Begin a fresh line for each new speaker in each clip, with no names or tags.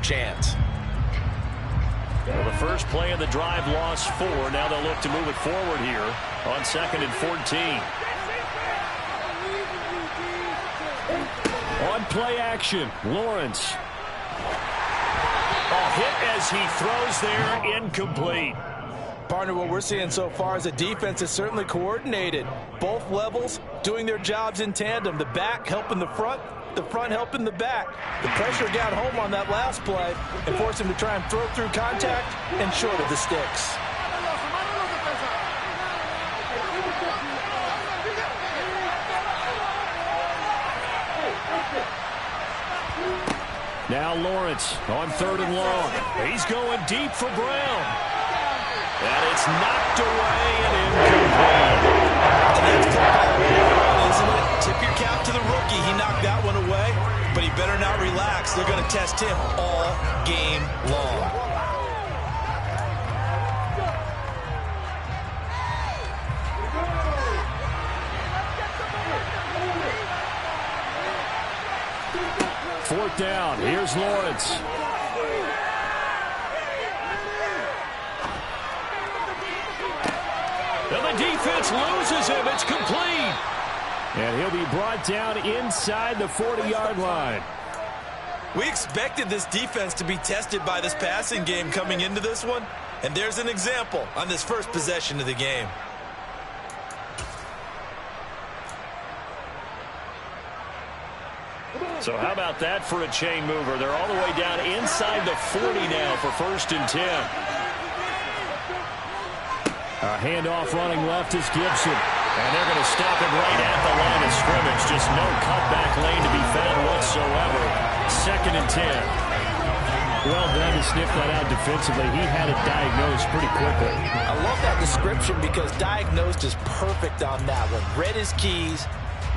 chance.
Well, the first play of the drive lost 4. Now they'll look to move it forward here on 2nd and 14. On play action, Lawrence. A hit as he throws there, incomplete.
Partner, what we're seeing so far is the defense is certainly coordinated. Both levels doing their jobs in tandem. The back helping the front helping the back. The pressure got home on that last play and forced him to try and throw through contact and short of the sticks.
Now Lawrence on 3rd and long. He's going deep for Brown. And it's knocked away and incomplete.
And that's football, isn't it? Tip your cap to the rookie. He knocked that one away, but he better not relax. They're going to test him all game long.
Fourth down. Here's Lawrence. And the defense loses him. It's complete. And he'll be brought down inside the 40-yard line.
We expected this defense to be tested by this passing game coming into this one. And there's an example on this first possession of the game.
So how about that for a chain mover? They're all the way down inside the 40 now for 1st and 10. A handoff running left is Gibson. And they're going to stop it right at the line of scrimmage. Just no cutback lane to be found whatsoever. 2nd and 10. Well done to sniff that out defensively. He had it diagnosed pretty quickly.
I love that description because diagnosed is perfect on that one. Read his keys,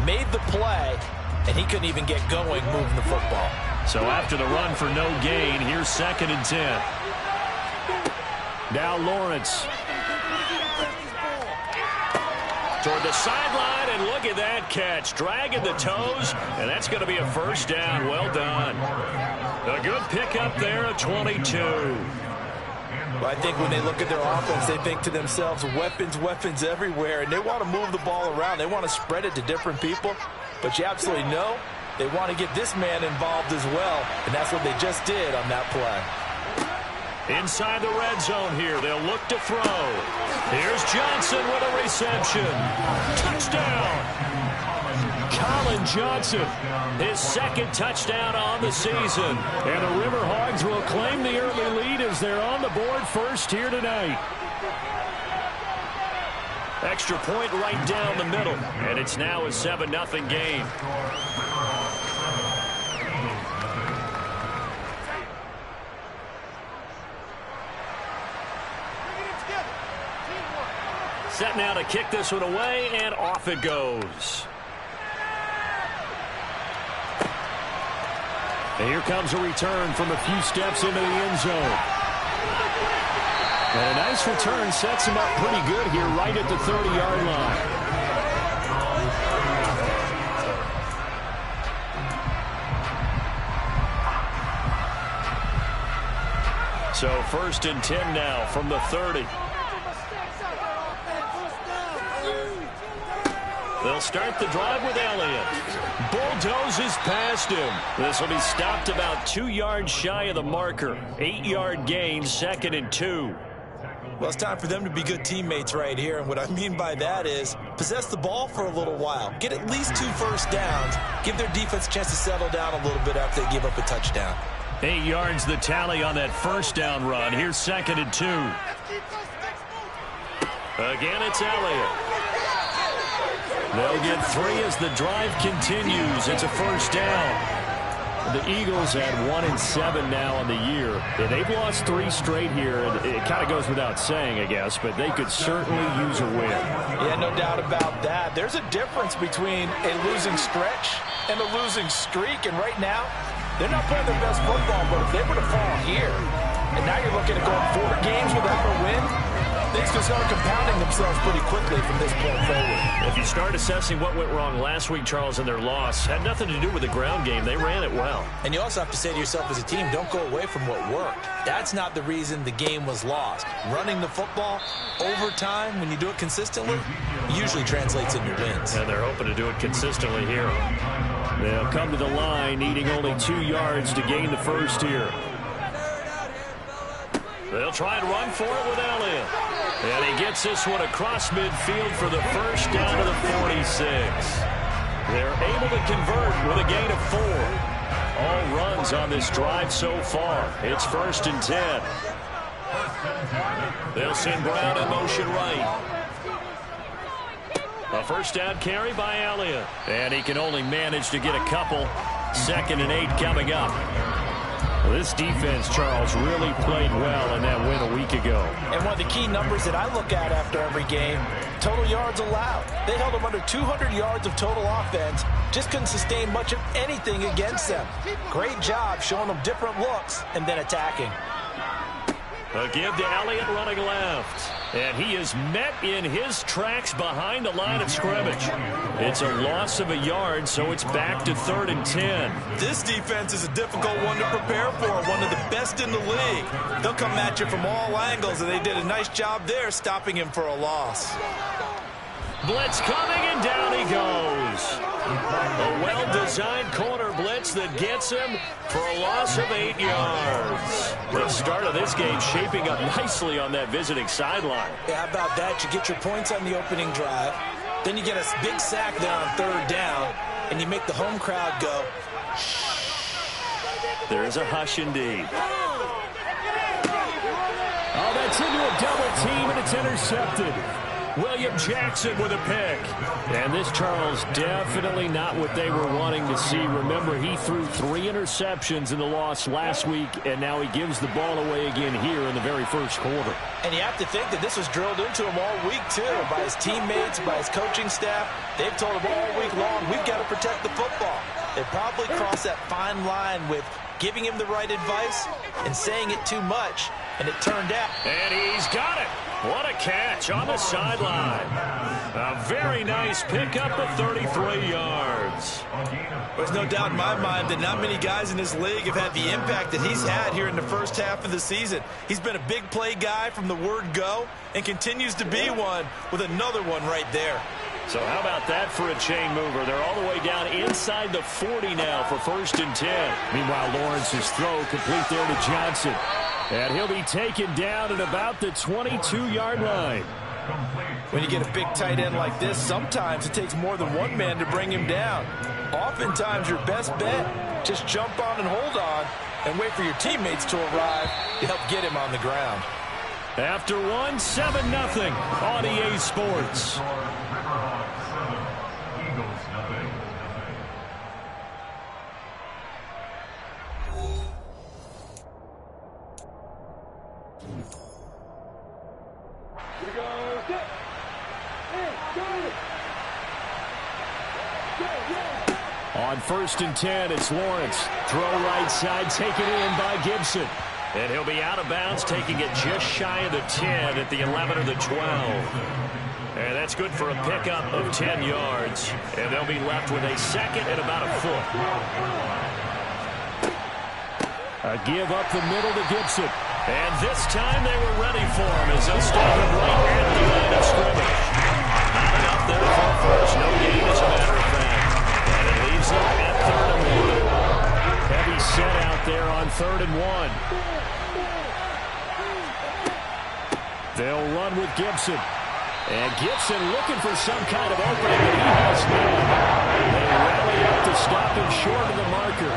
made the play, and he couldn't even get going moving the football.
So after the run for no gain, here's 2nd and 10. Now Lawrence. Toward the sideline, and look at that catch. Dragging the toes, and that's going to be a 1st down. Well done. A good pickup there at 22.
Well, I think when they look at their offense, they think to themselves, weapons everywhere, and they want to move the ball around. They want to spread it to different people. But you absolutely know they want to get this man involved as well, and that's what they just did on that play.
Inside the red zone here, they'll look to throw. Here's Johnson with a reception. Touchdown! Colin Johnson, his 2nd touchdown on the season. And the Riverhogs will claim the early lead as they're on the board first here tonight. Extra point right down the middle, and it's now a 7-0 game. Set now to kick this one away, and off it goes. And here comes a return from a few steps into the end zone. And a nice return sets him up pretty good here right at the 30-yard line. So 1st and 10 now from the 30. They'll start the drive with Elliott. Bulldozes past him. This will be stopped about 2 yards shy of the marker. 8-yard gain, 2nd and 2.
Well, it's time for them to be good teammates right here. And what I mean by that is possess the ball for a little while. Get at least 2 first downs. Give their defense a chance to settle down a little bit after they give up a touchdown.
8 yards the tally on that 1st down run. Here's 2nd and 2. Again, it's Elliott. They'll get 3 as the drive continues. It's a 1st down. The Eagles had 1-7 now on the year. Yeah, they've lost 3 straight here, and it kind of goes without saying, I guess, but they could certainly use a win.
Yeah, no doubt about that. There's a difference between a losing stretch and a losing streak, and right now, they're not playing their best football, but if they were to fall here, and now you're looking at going 4 games without a win, things can start compounding themselves pretty quickly from this point forward.
If you start assessing what went wrong last week, Charles, in their loss, had nothing to do with the ground game. They ran it well.
And you also have to say to yourself as a team, don't go away from what worked. That's not the reason the game was lost. Running the football over time, when you do it consistently, usually translates into wins.
And they're hoping to do it consistently here. They'll come to the line, needing only 2 yards to gain the first here. They'll try and run for it with Elliott. And he gets this one across midfield for the first down to the 46. They're able to convert with a gain of 4. All runs on this drive so far. It's 1st and 10. They'll send Brown in motion right. A first down carry by Elliott. And he can only manage to get a couple. 2nd and 8 coming up. This defense, Charles, really played well in that win a week ago.
And one of the key numbers that I look at after every game, total yards allowed. They held them under 200 yards of total offense. Just couldn't sustain much of anything against them. Great job showing them different looks and then attacking.
A give to Elliott running left. And he is met in his tracks behind the line of scrimmage. It's a loss of a yard, so it's back to 3rd and 10.
This defense is a difficult one to prepare for, one of the best in the league. They'll come at you from all angles, and they did a nice job there stopping him for a loss.
Blitz coming, and down he goes. A well-designed corner blitz that gets him for a loss of 8 yards. The start of this game shaping up nicely on that visiting sideline.
Yeah, how about that? You get your points on the opening drive. Then you get a big sack there on 3rd down, and you make the home crowd go, shh.
There is a hush indeed. Oh, that's into a double team, and it's intercepted. William Jackson with a pick. And this, Charles, definitely not what they were wanting to see. Remember, he threw 3 interceptions in the loss last week, and now he gives the ball away again here in the very first quarter.
And you have to think that this was drilled into him all week, too, by his teammates, by his coaching staff. They've told him all week long, we've got to protect the football. They probably crossed that fine line with giving him the right advice and saying it too much, and it turned out.
And he's got it. What a catch on the sideline. A very nice pickup of 33 yards.
There's no doubt in my mind that not many guys in this league have had the impact that he's had here in the first half of the season. He's been a big play guy from the word go and continues to be one with another one right there.
So how about that for a chain mover? They're all the way down inside the 40 now for 1st and 10. Meanwhile, Lawrence's throw complete there to Johnson. And he'll be taken down at about the 22-yard line.
When you get a big tight end like this, sometimes it takes more than one man to bring him down. Oftentimes, your best bet, just jump on and hold on and wait for your teammates to arrive to help get him on the ground.
After 7-0 on EA Sports. On 1st and 10, it's Lawrence. Throw right side, taken in by Gibson. And he'll be out of bounds, taking it just shy of the 10 at the 11 or the 12. And that's good for a pickup of 10 yards. And they'll be left with a 2nd and about a foot. A give up the middle to Gibson. And this time they were ready for him as they'll stop him right at the line of scrimmage. Not enough there for first. No gain, as a matter of fact. And it leaves them at 3rd and 1. Heavy set out there on 3rd and 1. They'll run with Gibson. And Gibson looking for some kind of opening, but he has none. They rally up to stop him short of the marker.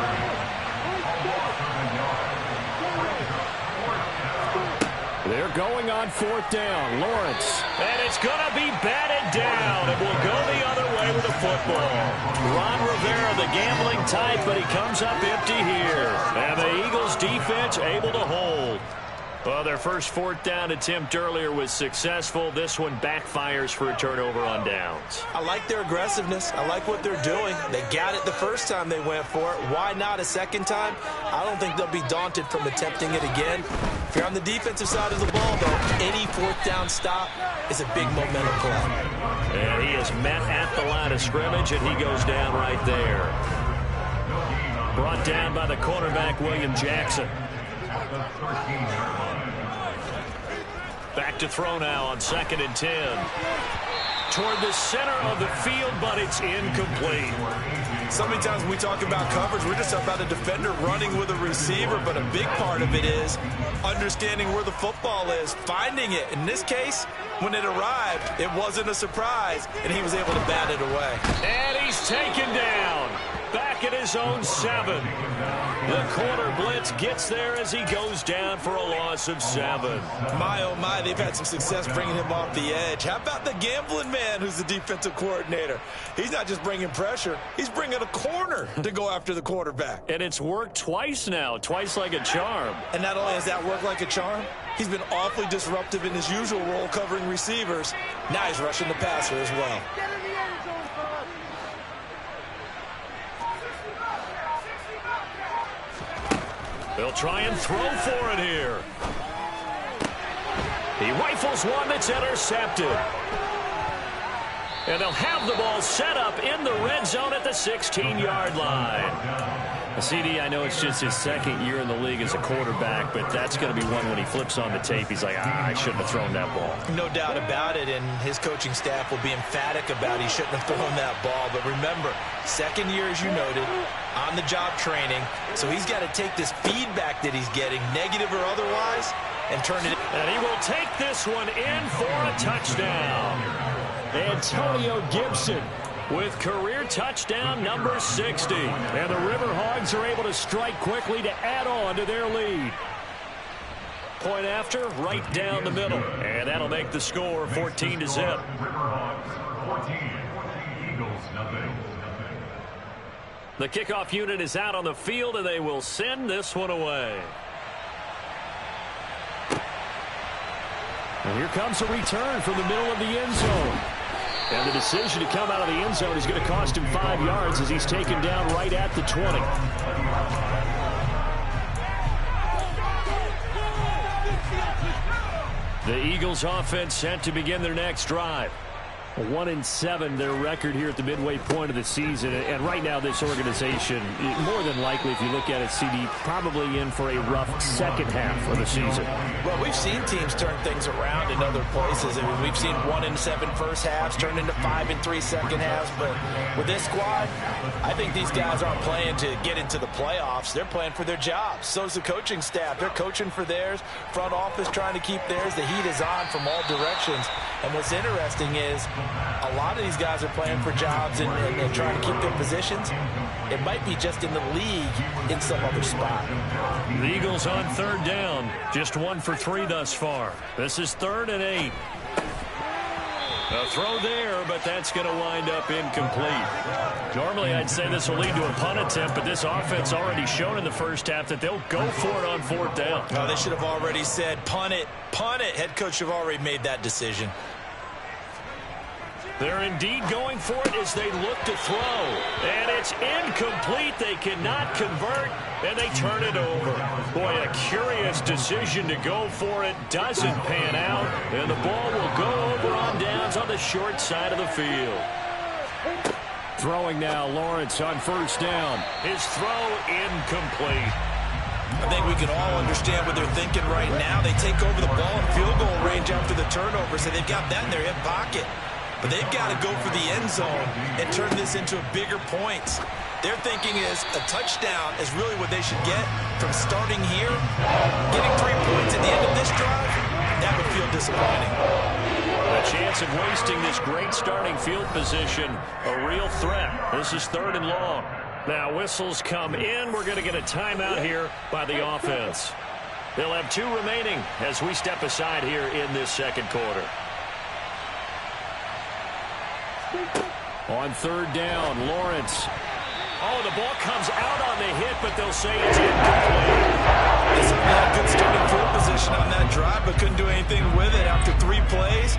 They're going on 4th down. Lawrence. And it's going to be batted down. It will go the other way with the football. Ron Rivera, the gambling type, but he comes up empty here. And the Eagles defense able to hold. Well, their first fourth down attempt earlier was successful. This one backfires for a turnover on downs.
I like their aggressiveness. I like what they're doing. They got it the first time they went for it. Why not a second time? I don't think they'll be daunted from attempting it again. If you're on the defensive side of the ball, though, any fourth down stop is a big momentum play.
And he is met at the line of scrimmage, and he goes down right there. Brought down by the cornerback, William Jackson. Back to throw now on 2nd and 10. Toward the center of the field, but it's incomplete.
So many times when we talk about coverage, we're just about a defender running with a receiver, but a big part of it is understanding where the football is, finding it. In this case, when it arrived, it wasn't a surprise, and he was able to bat it away.
And he's taken down. Back at his own 7. The corner blitz gets there as he goes down for a loss of 7.
My, oh my, they've had some success bringing him off the edge. How about the gambling man who's the defensive coordinator? He's not just bringing pressure, he's bringing a corner to go after the quarterback.
And it's worked twice now, twice like a charm.
And not only has that worked like a charm, he's been awfully disruptive in his usual role covering receivers. Now he's rushing the passer as well.
They'll try and throw for it here. He rifles one that's intercepted. And they'll have the ball set up in the red zone at the 16-yard line. CD, I know it's just his second year in the league as a quarterback, but that's going to be one when he flips on the tape. He's like, I shouldn't have thrown that ball.
No doubt about it, and his coaching staff will be emphatic about he shouldn't have thrown that ball. But remember, second year, as you noted, on-the-job training, so he's got to take this feedback that he's getting, negative or otherwise, and turn it in.
And he will take this one in for a touchdown. Antonio Gibson with career touchdown number 60. And the Riverhogs are able to strike quickly to add on to their lead. Point after, right down the middle. And that'll make the score 14-0. The kickoff unit is out on the field, and they will send this one away. And here comes a return from the middle of the end zone. And the decision to come out of the end zone is going to cost him 5 yards as he's taken down right at the 20. The Eagles offense set to begin their next drive. 1-7 their record here at the midway point of the season, and right now this organization, more than likely, if you look at it, CD, probably in for a rough second half of the season.
Well, we've seen teams turn things around in other places. I mean, we've seen 1-7 first halves turn into 5-3 second halves, but with this squad, I think these guys aren't playing to get into the playoffs. They're playing for their jobs. So is the coaching staff. They're coaching for theirs. Front office trying to keep theirs. The heat is on from all directions. And what's interesting is a lot of these guys are playing for jobs and trying to keep their positions. It might be just in the league in some other spot.
The Eagles on third down. Just 1 for 3 thus far. This is 3rd and 8. A throw there, but that's going to wind up incomplete. Normally, I'd say this will lead to a punt attempt, but this offense already shown in the first half that they'll go for it on 4th down.
Oh, they should have already said, punt it, punt it. Head coach should have already made that decision.
They're indeed going for it as they look to throw. And it's incomplete. They cannot convert, and they turn it over. Boy, a curious decision to go for it. Doesn't pan out, and the ball will go over on downs on the short side of the field. Throwing now, Lawrence on 1st down. His throw incomplete.
I think we can all understand what they're thinking right now. They take over the ball in field goal range after the turnover, so they've got that in their hip pocket. But they've got to go for the end zone and turn this into bigger points. Their thinking is a touchdown is really what they should get from starting here. Getting 3 points at the end of this drive, that would feel disappointing.
A chance of wasting this great starting field position, a real threat. This is 3rd and long. Now whistles come in. We're going to get a timeout here by the offense. They'll have 2 remaining as we step aside here in this 2nd quarter. On 3rd down, Lawrence. Oh, the ball comes out on the hit, but they'll say it's incomplete.
They certainly had good starting field position on that but couldn't do anything with it after 3 plays.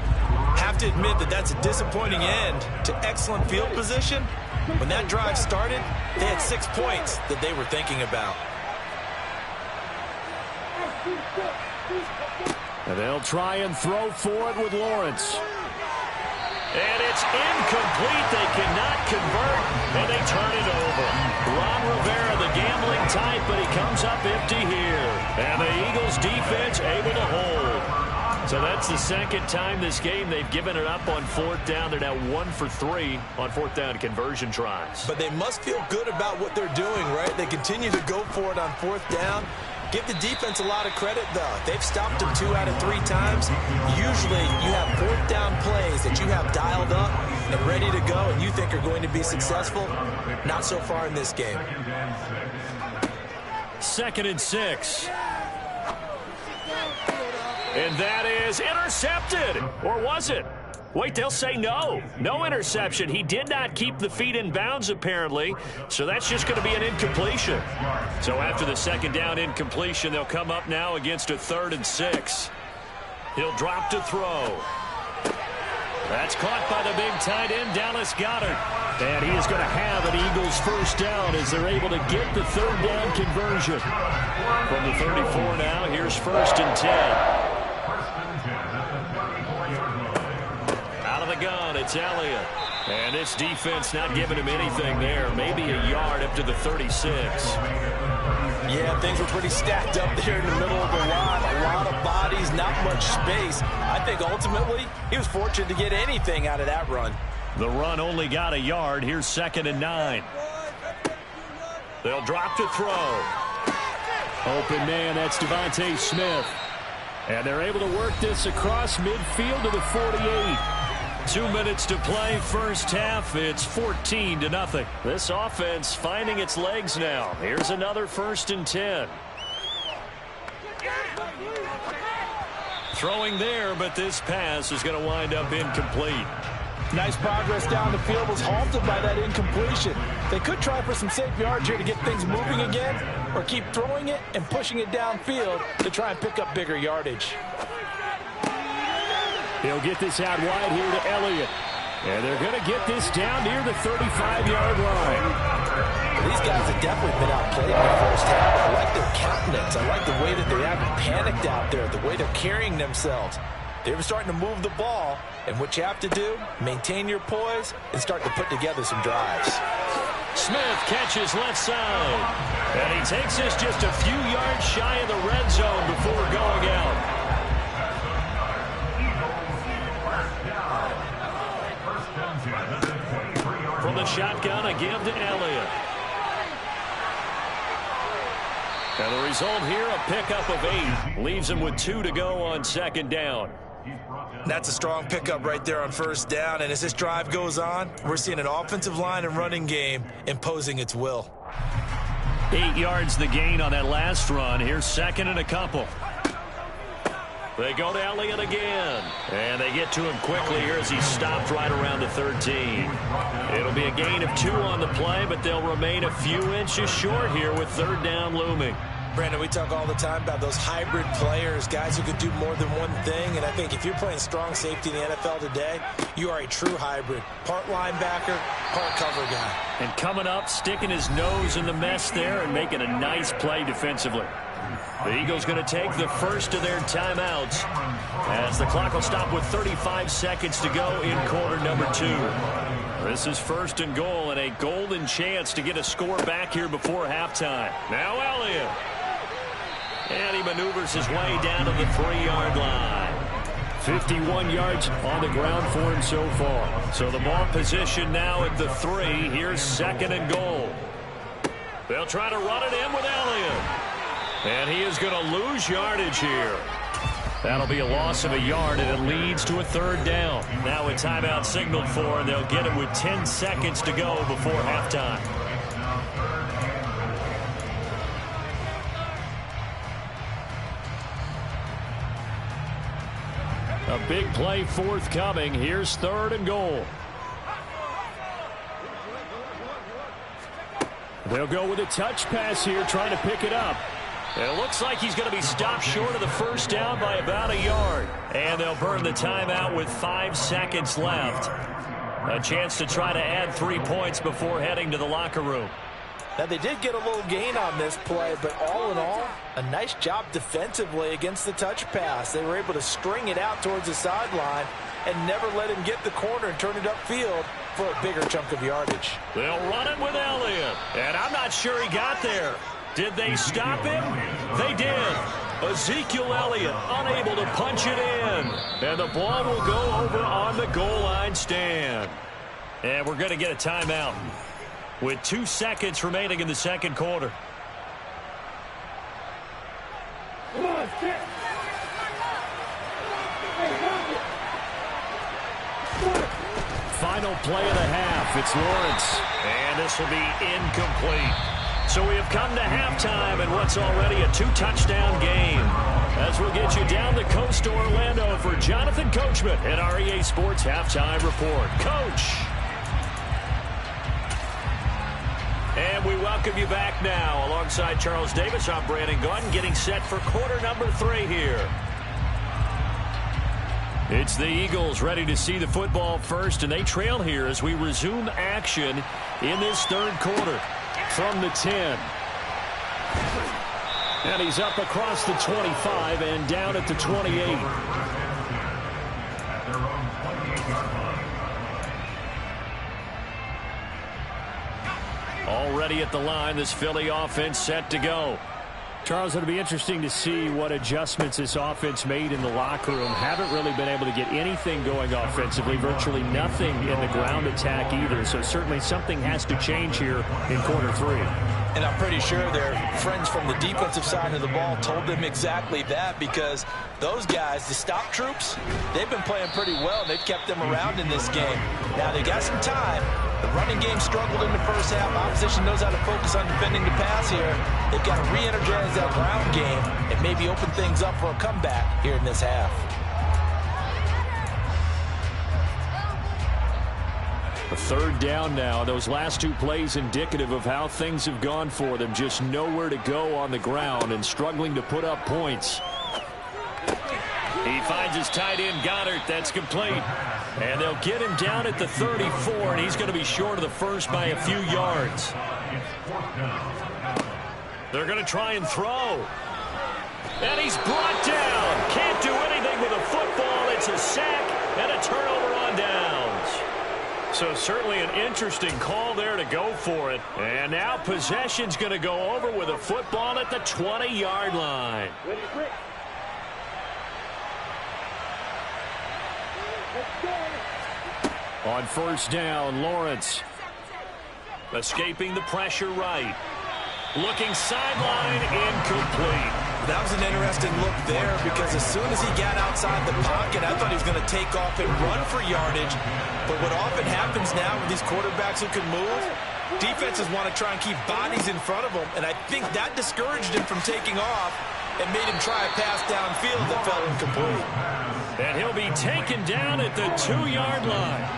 Have to admit that that's a disappointing end to excellent field position. When that drive started, they had 6 points that they were thinking about.
And they'll try and throw for it with Lawrence. And it's incomplete. They cannot convert, and they turn it over. Ron Rivera, the gambling type, but he comes up empty here. And the Eagles defense able to hold. So that's the second time this game they've given it up on 4th down. They're now 1 for 3 on 4th down conversion tries.
But they must feel good about what they're doing, right? They continue to go for it on 4th down. Give the defense a lot of credit, though. They've stopped them 2 out of 3 times. Usually, you have 4th down plays that you have dialed up and ready to go and you think are going to be successful. Not so far in this game.
2nd and 6. And that is intercepted. Or was it? Wait, they'll say no. No interception. He did not keep the feet in bounds, apparently. So that's just going to be an incompletion. So after the 2nd down incompletion, they'll come up now against a 3rd and 6. He'll drop to throw. That's caught by the big tight end, Dallas Goedert. And he is going to have an Eagles 1st down as they're able to get the 3rd down conversion. From the 34 now, here's 1st and 10. Gun, it's Elliott. And this defense not giving him anything there. Maybe a yard up to the 36.
Yeah, things were pretty stacked up there in the middle of the line. A lot of bodies, not much space. I think ultimately he was fortunate to get anything out of that run.
The run only got a yard. Here's 2nd and 9. They'll drop to throw. Open man, that's Devontae Smith. And they're able to work this across midfield to the 48. 2 minutes to play, 1st half. It's 14-0. This offense finding its legs now. Here's another 1st and 10. Throwing there, but this pass is going to wind up incomplete.
Nice progress down the field, was halted by that incompletion. They could try for some safe yards here to get things moving again, or keep throwing it and pushing it downfield to try and pick up bigger yardage.
He'll get this out wide here to Elliott. And they're going to get this down near the 35-yard line.
These guys have definitely been outplayed in the 1st half. I like their countenance. I like the way that they haven't panicked out there, the way they're carrying themselves. They were starting to move the ball, and what you have to do, maintain your poise and start to put together some drives.
Smith catches left side. And he takes this just a few yards shy of the red zone before going out. From the shotgun, a give to Elliott. And the result here, a pickup of 8. Leaves him with 2 to go on 2nd down.
That's a strong pickup right there on 1st down. And as this drive goes on, we're seeing an offensive line and running game imposing its will.
8 yards the gain on that last run. Here's 2nd and a couple. They go to Elliott again. And they get to him quickly here as he stopped right around the 13. It'll be a gain of 2 on the play, but they'll remain a few inches short here with 3rd down looming.
Brandon, we talk all the time about those hybrid players, guys who can do more than one thing. And I think if you're playing strong safety in the NFL today, you are a true hybrid. Part linebacker, part cover guy.
And coming up, sticking his nose in the mess there and making a nice play defensively. The Eagles going to take the first of their timeouts as the clock will stop with 35 seconds to go in quarter number 2. This is 1st and goal and a golden chance to get a score back here before halftime. Now Elliott. And he maneuvers his way down to the 3-yard line. 51 yards on the ground for him so far. So the ball position now at the 3. Here's 2nd and goal. They'll try to run it in with Elliott. And he is going to lose yardage here. That'll be a loss of a yard, and it leads to a 3rd down. Now a timeout signaled for, and they'll get it with 10 seconds to go before halftime. A big play forthcoming. Here's 3rd and goal. They'll go with a touch pass here, trying to pick it up. It looks like he's going to be stopped short of the first down by about a yard. And they'll burn the timeout with 5 seconds left. A chance to try to add 3 points before heading to the locker room.
Now, they did get a little gain on this play, but all in all, a nice job defensively against the touch pass. They were able to string it out towards the sideline and never let him get the corner and turn it upfield for a bigger chunk of yardage.
They'll run it with Elliott, and I'm not sure he got there. Did they stop him? They did. Ezekiel Elliott unable to punch it in, and the ball will go over on the goal line stand. And we're going to get a timeout with 2 seconds remaining in the second quarter. Final play of the half. It's Lawrence. And this will be incomplete. So we have come to halftime in what's already a 2-touchdown game. As we'll get you down the coast to Orlando for Jonathan Coachman at our EA Sports Halftime Report. Coach. And we welcome you back now. Alongside Charles Davis, I'm Brandon Gunn, getting set for quarter number 3 here. It's the Eagles ready to see the football first, and they trail here as we resume action in this third quarter. From the 10. And he's up across the 25 and down at the 28. Already at the line, this Philly offense set to go. Charles, it'll be interesting to see what adjustments this offense made in the locker room. Haven't really been able to get anything going offensively, virtually nothing in the ground attack either. So certainly something has to change here in quarter 3.
And I'm pretty sure their friends from the defensive side of the ball told them exactly that, because those guys, the stop troops, they've been playing pretty well. They've kept them around in this game. Now they got some time. The running game struggled in the first half. Opposition knows how to focus on defending the pass here. They've got to re-energize that ground game and maybe open things up for a comeback here in this half.
A third down now. Those last 2 plays indicative of how things have gone for them. Just nowhere to go on the ground and struggling to put up points. He finds his tight end, Goddard. That's complete. And they'll get him down at the 34, and he's going to be short of the first by a few yards. They're going to try and throw. And he's brought down. Can't do anything with a football. It's a sack and a turnover on downs. So certainly an interesting call there to go for it. And now possession's going to go over with a football at the 20-yard line. On first down, Lawrence escaping the pressure right. Looking sideline, incomplete.
That was an interesting look there, because as soon as he got outside the pocket, I thought he was going to take off and run for yardage. But what often happens now with these quarterbacks who can move, defenses want to try and keep bodies in front of them, and I think that discouraged him from taking off and made him try a pass downfield that fell incomplete.
And he'll be taken down at the 2-yard line.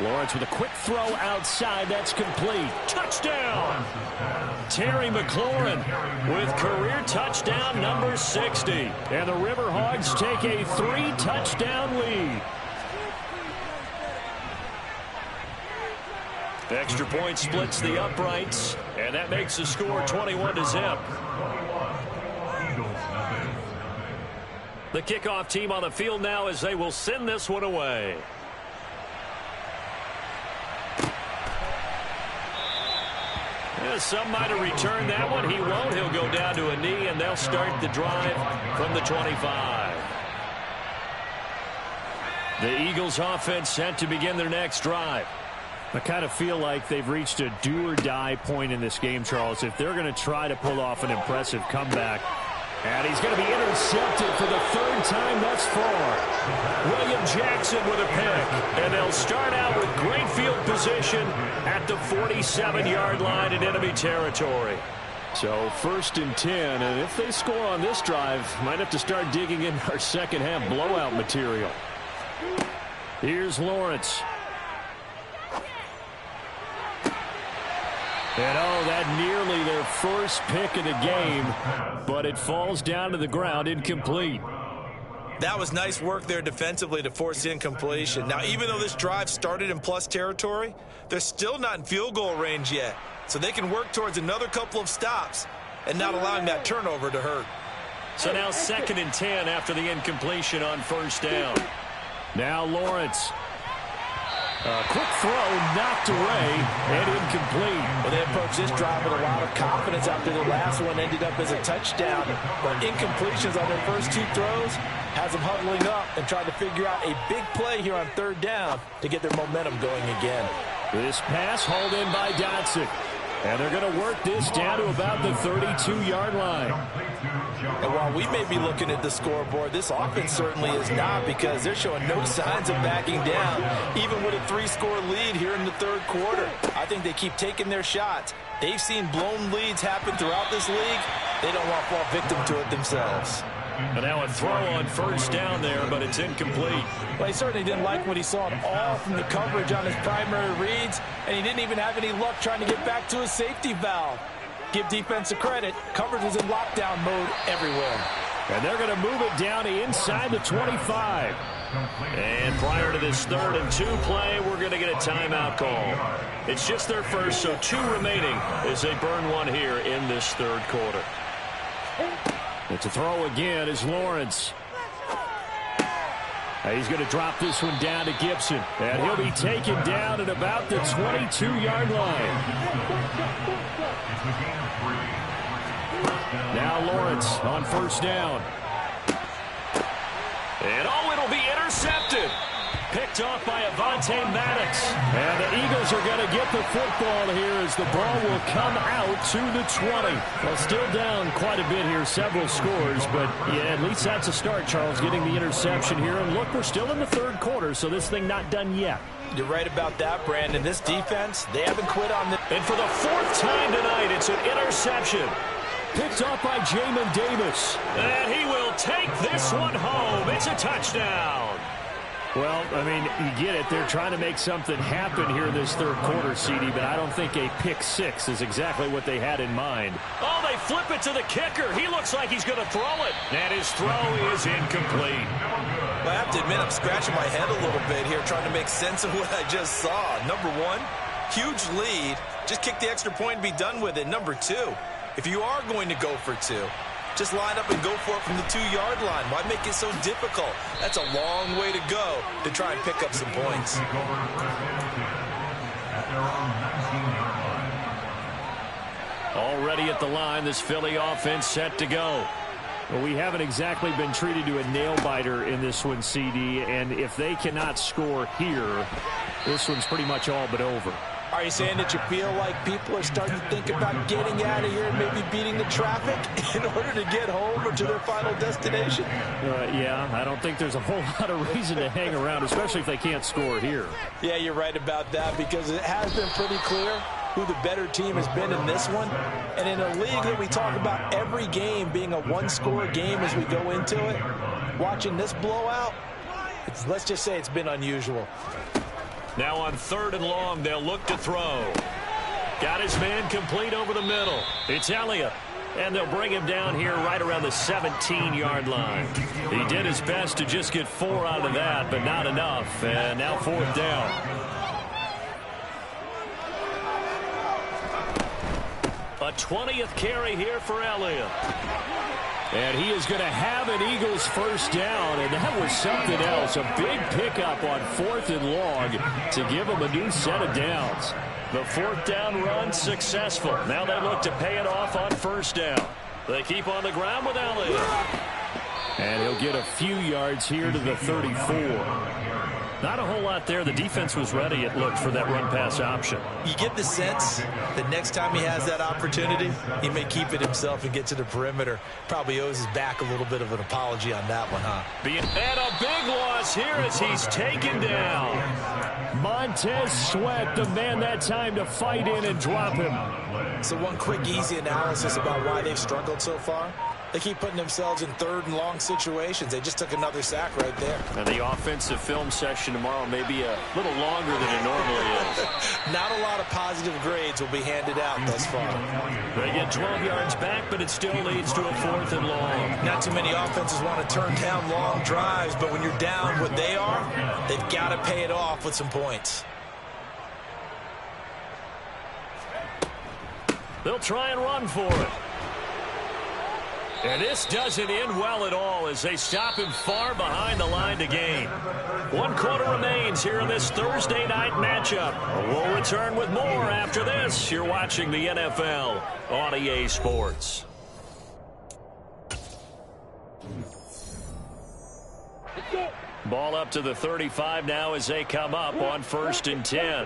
Lawrence with a quick throw outside. That's complete. Touchdown! Terry McLaurin with career touchdown number 60. And the Riverhogs take a 3-touchdown lead. Extra point splits the uprights, and that makes the score 21-0. The kickoff team on the field now as they will send this one away. Some might have returned that one. He won't. He'll go down to a knee, and they'll start the drive from the 25. The Eagles offense set to begin their next drive. I kind of feel like they've reached a do-or-die point in this game, Charles, if they're going to try to pull off an impressive comeback. And he's going to be intercepted for the 3rd time thus far. William Jackson with a pick. And they'll start out with great field position at the 47-yard line in enemy territory. So 1st and 10, and if they score on this drive, might have to start digging in our second half blowout material. Here's Lawrence. And oh, that nearly their first pick of the game, but it falls down to the ground incomplete.
That was nice work there defensively to force the incompletion. Now, even though this drive started in plus territory, they're still not in field goal range yet. So they can work towards another couple of stops and not allowing that turnover to hurt.
So now 2nd and 10 after the incompletion on first down. Now Lawrence. A quick throw knocked away and incomplete.
Well, they approached this drive with a lot of confidence after the last one ended up as a touchdown. But incompletions on their first 2 throws has them huddling up and trying to figure out a big play here on 3rd down to get their momentum going again.
This pass hauled in by Dotson. And they're going to work this down to about the 32-yard line.
And while we may be looking at the scoreboard, this offense certainly is not, because they're showing no signs of backing down, even with a 3-score lead here in the 3rd quarter. I think they keep taking their shots. They've seen blown leads happen throughout this league. They don't want to fall victim to it themselves.
And now a throw on first down there, but it's incomplete.
Well, he certainly didn't like what he saw at all from the coverage on his primary reads, and he didn't even have any luck trying to get back to his safety valve. Give defense a credit. Coverage was in lockdown mode everywhere.
And they're going to move it down to inside the 25. And prior to this 3rd and 2 play, we're going to get a timeout call. It's just their first, so 2 remaining as they burn one here in this 3rd quarter. And to throw again is Lawrence. He's going to drop this one down to Gibson. And he'll be taken down at about the 22-yard line. Now Lawrence on first down. And oh, it'll be intercepted. Picked off by Avonte Maddox. And the Eagles are going to get the football here as the ball will come out to the 20. Well, still down quite a bit here, several scores, but yeah, at least that's a start, Charles, getting the interception here. And look, we're still in the 3rd quarter, so this thing not done yet.
You're right about that, Brandon. This defense, they haven't quit on this.
And for the 4th time tonight, it's an interception. Picked off by Jamin Davis. And he will take this one home. It's a touchdown. Well, I mean, you get it. They're trying to make something happen here this 3rd quarter, CD, but I don't think a pick 6 is exactly what they had in mind. Oh, they flip it to the kicker. He looks like he's going to throw it. And his throw is incomplete.
Well, I have to admit, I'm scratching my head a little bit here trying to make sense of what I just saw. Number 1, huge lead. Just kick the extra point and be done with it. Number 2, if you are going to go for 2, just line up and go for it from the 2-yard line. Why make it so difficult? That's a long way to go to try and pick up some points.
Already at the line, this Philly offense set to go. Well, we haven't exactly been treated to a nail-biter in this one, CD, and if they cannot score here, this one's pretty much all but over.
Are you saying that you feel like people are starting to think about getting out of here and maybe beating the traffic in order to get home or to their final destination?
Yeah, I don't think there's a whole lot of reason to hang around, especially if they can't score here.
Yeah, you're right about that, because it has been pretty clear who the better team has been in this one. And in a league that we talk about every game being a 1-score game as we go into it, watching this blowout, let's just say it's been unusual.
Now on 3rd and long, they'll look to throw. Got his man complete over the middle. It's Elliott. And they'll bring him down here right around the 17-yard line. He did his best to just get 4 out of that, but not enough. And now 4th down. A 20th carry here for Elliott. And he is going to have an Eagles first down, and that was something else. A big pickup on 4th and long to give him a new set of downs. The 4th down run successful. Now they look to pay it off on first down. They keep on the ground with Elliott. And he'll get a few yards here to the 34. Not a whole lot there. The defense was ready, it looked, for that run-pass option. You get the sense that next time he has that opportunity, he may keep it himself and get to the perimeter. Probably owes his back a little bit of an apology on that one, huh? And a big loss here as he's taken down. Montez Sweat, the man that time to fight in and drop him. So one quick, easy analysis about why they've struggled so far.
They keep putting themselves in third and long situations. They just took another sack right there.
And the offensive film session tomorrow may be a little longer than it normally is.
Not a lot of positive grades will be handed out thus far.
They get 12 yards back, but it still leads to a 4th and long.
Not too many offenses want to turn down long drives, but when you're down what they are, they've got to pay it off with some points.
They'll try and run for it. And this doesn't end well at all as they stop him far behind the line to gain. 1 quarter remains here in this Thursday night matchup. We'll return with more after this. You're watching the NFL on EA Sports. Ball up to the 35 now as they come up on 1st and 10.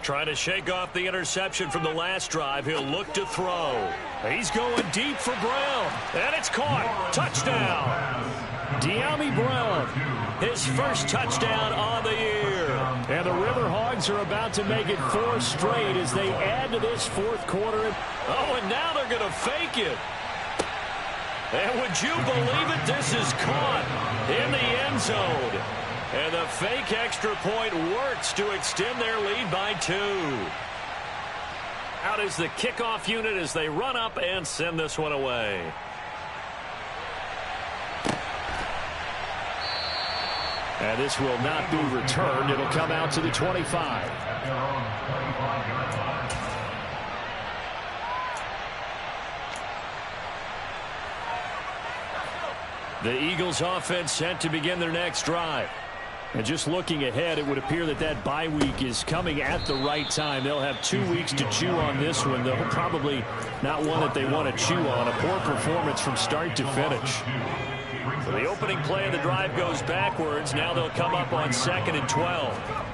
Trying to shake off the interception from the last drive. He'll look to throw. He's going deep for Brown. And it's caught. Touchdown. De'Ami Brown, his first touchdown on the year. And the Riverhogs are about to make it 4 straight as they add to this 4th quarter. Oh, and now they're going to fake it. And would you believe it? This is caught in the end zone. And the fake extra point works to extend their lead by 2. Out is the kickoff unit as they run up and send this one away. And this will not be returned. It'll come out to the 25. The Eagles offense set to begin their next drive. And just looking ahead, it would appear that that bye week is coming at the right time. They'll have 2 weeks to chew on this one, though probably not one that they want to chew on. A poor performance from start to finish. So the opening play of the drive goes backwards. Now they'll come up on 2nd and 12.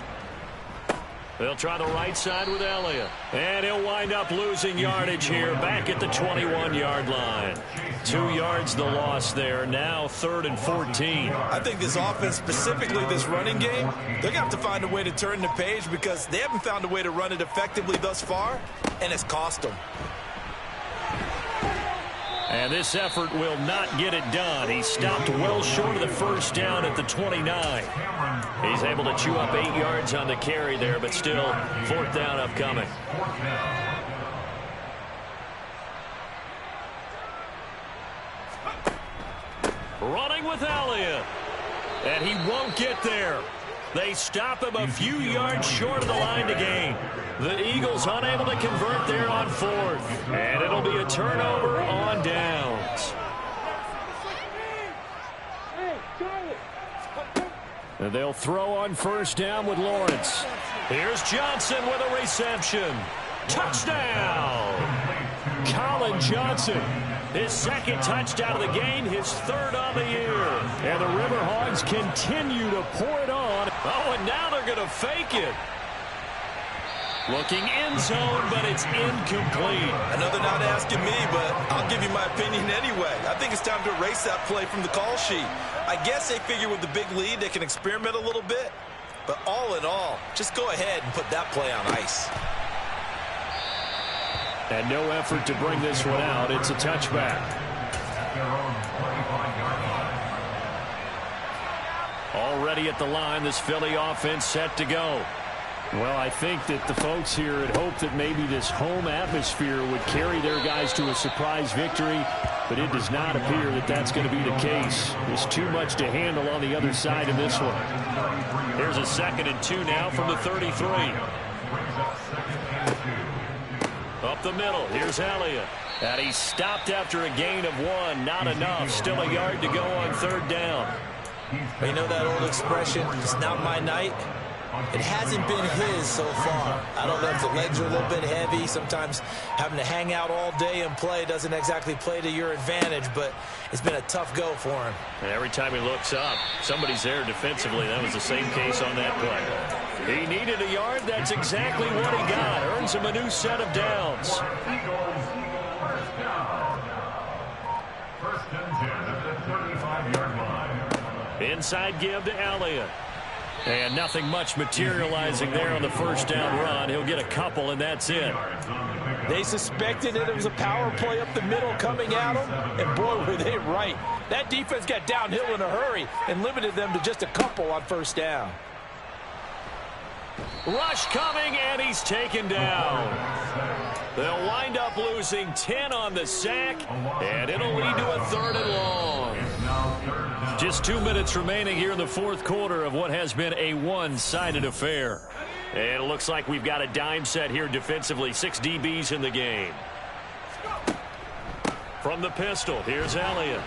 They'll try the right side with Elliott. And he'll wind up losing yardage here back at the 21-yard line. 2 yards the loss there. Now 3rd and 14.
I think this offense, specifically this running game, they're going to have to find a way to turn the page because they haven't found a way to run it effectively thus far, and it's cost them.
And this effort will not get it done. He stopped well short of the first down at the 29. He's able to chew up 8 yards on the carry there, but still 4th down upcoming. Running with Elliott. And he won't get there. They stop him a few yards short of the line to gain. The Eagles unable to convert there on 4th. And it'll be a turnover on downs. And they'll throw on 1st down with Lawrence. Here's Johnson with a reception. Touchdown! Colin Johnson. His 2nd touchdown of the game, his 3rd on the year. And the Riverhogs continue to pour it on. Oh, and now they're going to fake it. Looking end zone, but it's incomplete.
I know they're not asking me, but I'll give you my opinion anyway. I think it's time to erase that play from the call sheet. I guess they figure with the big lead they can experiment a little bit. But all in all, just go ahead and put that play on ice.
And no effort to bring this one out. It's a touchback. Already at the line, this Philly offense set to go. Well, I think that the folks here had hoped that maybe this home atmosphere would carry their guys to a surprise victory, but it does not appear that that's going to be the case. There's too much to handle on the other side of this one. Here's a 2nd and 2 now from the 33. Up the middle, here's Elliott. And he stopped after a gain of 1. Not enough. Still a yard to go on 3rd down.
You know that old expression, it's not my night? It hasn't been his so far. I don't know if the legs are a little bit heavy. Sometimes having to hang out all day and play doesn't exactly play to your advantage, but it's been a tough go for him.
And every time he looks up, somebody's there defensively. That was the same case on that play. He needed a yard. That's exactly what he got. Earns him a new set of downs.
First and 10 at the 35-yard line.
Inside give to Elliott. And nothing much materializing there on the first down run. He'll get a couple, and that's it.
They suspected it was a power play up the middle coming at them, and boy, were they right. That defense got downhill in a hurry and limited them to just a couple on first down.
Rush coming, and he's taken down. They'll wind up losing 10 on the sack, and it'll lead to a 3rd and long. Just 2 minutes remaining here in the fourth quarter of what has been a one-sided affair. And it looks like we've got a dime set here defensively. 6 DBs in the game. From the pistol, here's Elliott.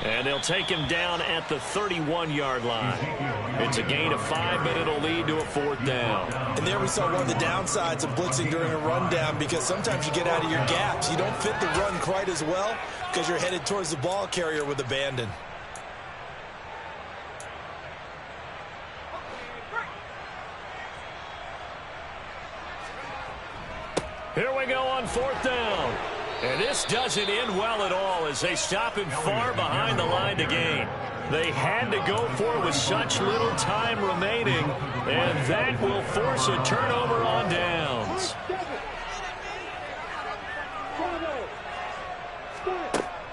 And they'll take him down at the 31-yard line. It's a gain of 5, but it'll lead to a 4th down.
And there we saw one of the downsides of blitzing during a rundown, because sometimes you get out of your gaps. You don't fit the run quite as well because you're headed towards the ball carrier with abandon.
Here we go on 4th down. And this doesn't end well at all as they stop him far behind the line to gain. They had to go for it with such little time remaining, and that will force a turnover on downs.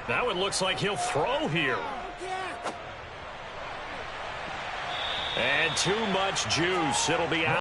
That one looks like he'll throw here. And too much juice. It'll be out.